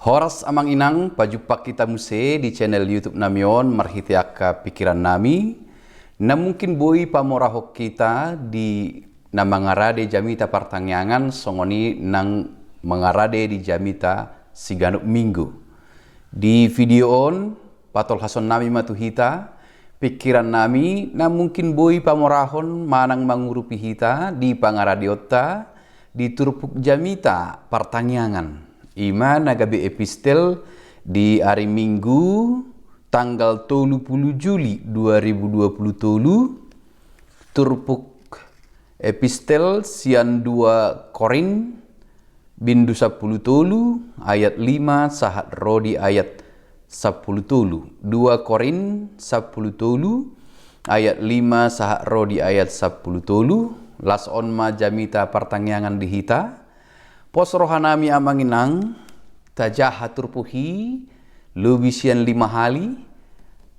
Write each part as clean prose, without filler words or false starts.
Horas amang inang pajumpa kita muse di channel YouTube namion marhiti akka pikiran nami na mungkin boi pamorahok kita di na mangarade jamita pertanyaan songoni nang mangarade di jamita siganuk minggu. Di video on patol hason nami matuhita pikiran nami na mungkin boi pamorahon manang mangurupi hita di pangaradiota di turpuk jamita pertanyaan. Ima nagabe epistel di hari Minggu tanggal 30 Juli 2020 turpuk epistel sian 2 Korin bindu 10 tolu ayat 5 sahat rodi ayat 10 tolu 2 Korin 10 tolu ayat 5 sahat rodi ayat 10 tolu las on ma jamita pertanyaan dihita pos rohanami amanginang tajah turpuhi lubisian 5 hali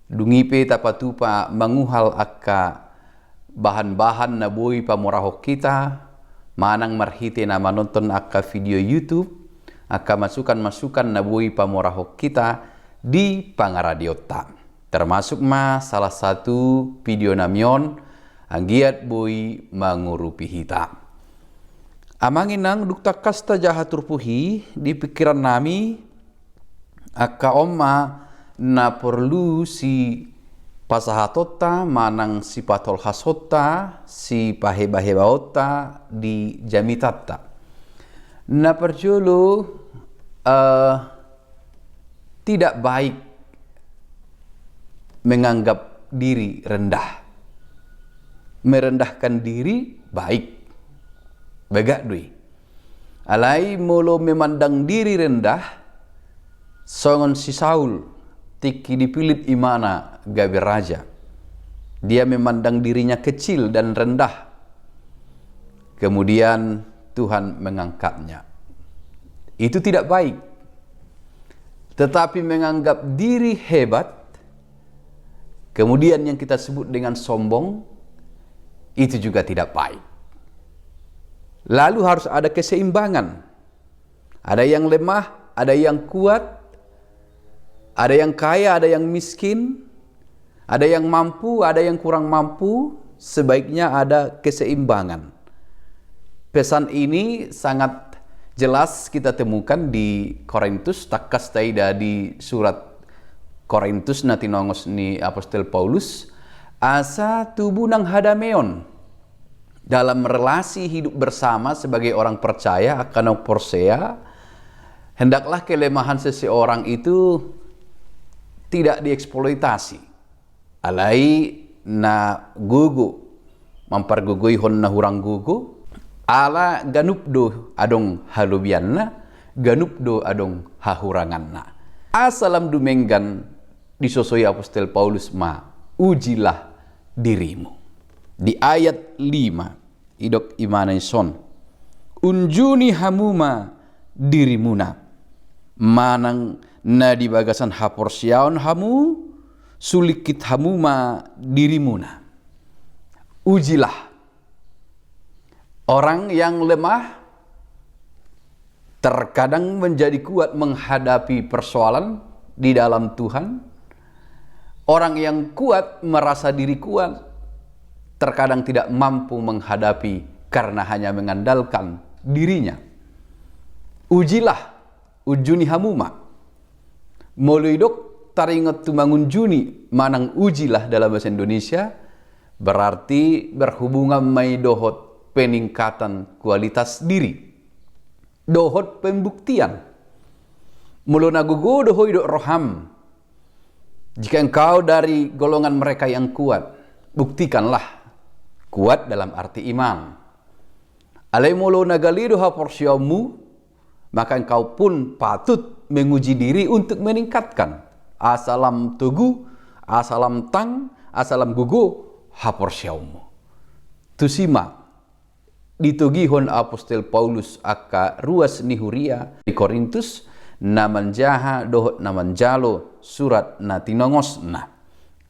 dungipe tapatupa manguhal akka bahan-bahan na boi pamorahok kita manang marhite na manonton akka video YouTube akka masukan-masukan na boi pamorahok kita di pangaradiota termasuk salah satu video namion anggiat boi mangurupi hita. Amanginang dukta kasta jahat turpuhi di pikiran nami akka omma na perlu si pasahatota manang si patol hasota si pahebahebaota di jamitata na perjolo tidak baik menganggap diri rendah, merendahkan diri baik begak dui. Alai molo memandang diri rendah, songon si Saul tiki dipilih imana gabe raja. Dia memandang dirinya kecil dan rendah. Kemudian Tuhan mengangkatnya. Itu tidak baik. Tetapi menganggap diri hebat, kemudian yang kita sebut dengan sombong, itu juga tidak baik. Lalu harus ada keseimbangan. Ada yang lemah, ada yang kuat, ada yang kaya, ada yang miskin, ada yang mampu, ada yang kurang mampu. Sebaiknya ada keseimbangan. Pesan ini sangat jelas kita temukan di Korintus, takas taida di surat Korintus natinongos ni Apostel Paulus. Asa tubuh nang hadameon. Dalam relasi hidup bersama sebagai orang percaya akan porsea, hendaklah kelemahan seseorang itu tidak dieksploitasi. Alai na gugu mempergugui honna hurang gugu, ala ganupdo adong halubianna, ganupdo adong hahuranganna. Asalam dumenggan disosoi Apostel Paulus ujilah dirimu. Di ayat 5 idok imanai son unjuni hamuma dirimuna manang na di bagasan haporsiaon hamu sulikit hamuma dirimuna. Ujilah orang yang lemah terkadang menjadi kuat menghadapi persoalan di dalam Tuhan. Orang yang kuat merasa diri kuat terkadang tidak mampu menghadapi karena hanya mengandalkan dirinya. Ujilah, ujuni hamuma. Moluidok taringot tumangun juni manang ujilah dalam bahasa Indonesia berarti berhubungan mai dohot peningkatan kualitas diri. Dohot pembuktian. Mulu nagugo dohoidok roham. Jika engkau dari golongan mereka yang kuat, buktikanlah. Kuat dalam arti iman. Alai molo nagalido ha porsiamu, maka engkau pun patut menguji diri untuk meningkatkan. Asalam tugu, asalam tang, asalam gugu ha porsiamu. Tusima ditugihon Apostel Paulus akka ruas nihuria di Korintus naman jaha dohot naman jalo surat na tinongosna.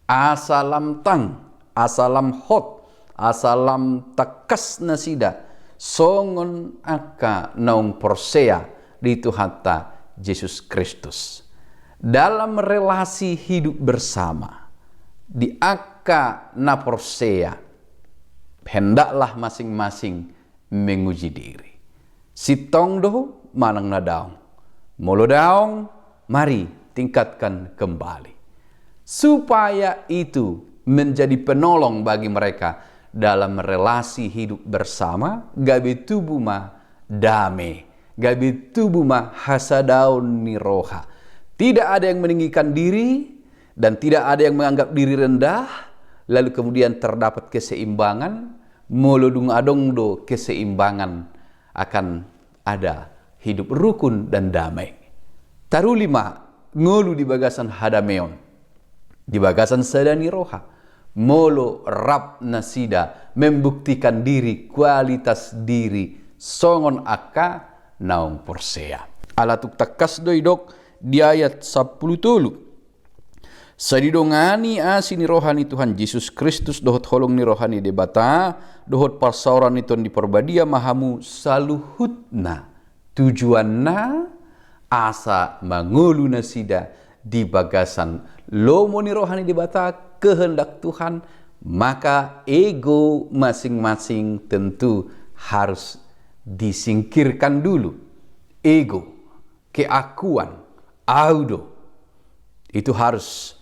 Asalam tang, asalam hot, asalam takas nasida songon aka naung porsea dito hatta Yesus Kristus. Dalam relasi hidup bersama, di aka naporsea, hendaklah masing-masing menguji diri. Sitong doh manang na daong, molo daong, mari tingkatkan kembali. Supaya itu menjadi penolong bagi mereka dalam relasi hidup bersama, gabe tubuh ma dame, gabe tubuh ma hasadaun niroha. Tidak ada yang meninggikan diri dan tidak ada yang menganggap diri rendah, lalu kemudian terdapat keseimbangan, molodung adong do keseimbangan, akan ada hidup rukun dan damai. Tarulima ngolu di bagasan hadameon, di bagasan sadani roha, molo rap nasida membuktikan diri, kualitas diri, songon aka naung porsea. Alatuk takas doidok di ayat 10 tolu. Sadidongani asini rohani Tuhan Yesus Kristus dohot holong ni rohani debata, dohot parsauran iton di perbadia mahamu saluhutna. Tujuanna asa mangulu nasida di bagasan lomo ni rohani debata kehendak Tuhan, maka ego masing-masing tentu harus disingkirkan dulu. Ego, keakuan, audo, itu harus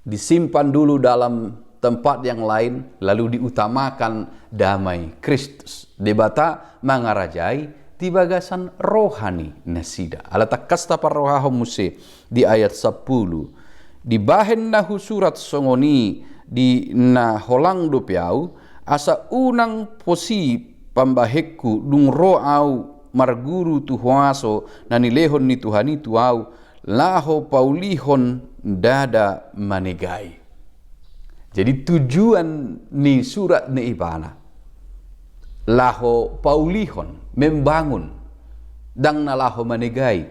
disimpan dulu dalam tempat yang lain, lalu diutamakan damai Kristus. Debata mangarajai di bagasan rohani nasida. Alatak kasta parrohaho muse di ayat 10. Di bahen nahu surat songoni di na holang dopiau, asa unang posi pambahekku dung roau marguru tuhuaso nanilehon ni Tuhani tuau laho paulihon dada manegai. Jadi tujuan ni surat ni ibana laho paulihon, membangun, dang na laho manegai,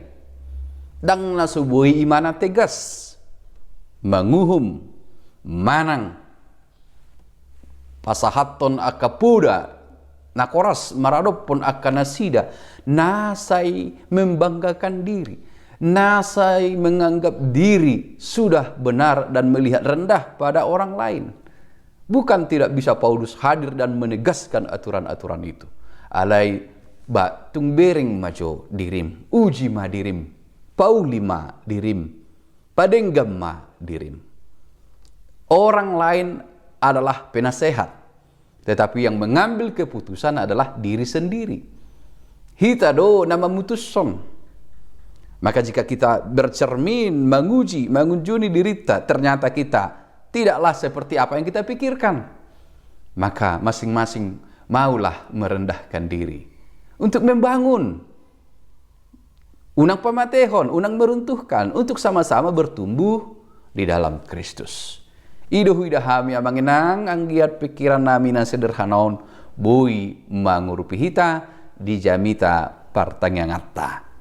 dang na subuhi imana tegas, manguhum, manang, pasahaton akapuda, nakoras maradopon akanasida, nasai membanggakan diri, nasai menganggap diri sudah benar dan melihat rendah pada orang lain. Bukan tidak bisa Paulus hadir dan menegaskan aturan-aturan itu. Alai batung bering majo dirim, uji ma dirim, pauli ma dirim, padenggam ma dirim. Orang lain adalah penasehat, tetapi yang mengambil keputusan adalah diri sendiri. Hita do nama mutusson. Maka jika kita bercermin, menguji, mengunjuni diri kita, ternyata kita tidaklah seperti apa yang kita pikirkan, maka masing-masing maulah merendahkan diri untuk membangun, unang pamatehon, unang meruntuhkan, untuk sama-sama bertumbuh di dalam Kristus. Idoh idahami amanginang anggiat pikiran nami na sederhanaon boi mangurupi hita di jamita partangyangatta.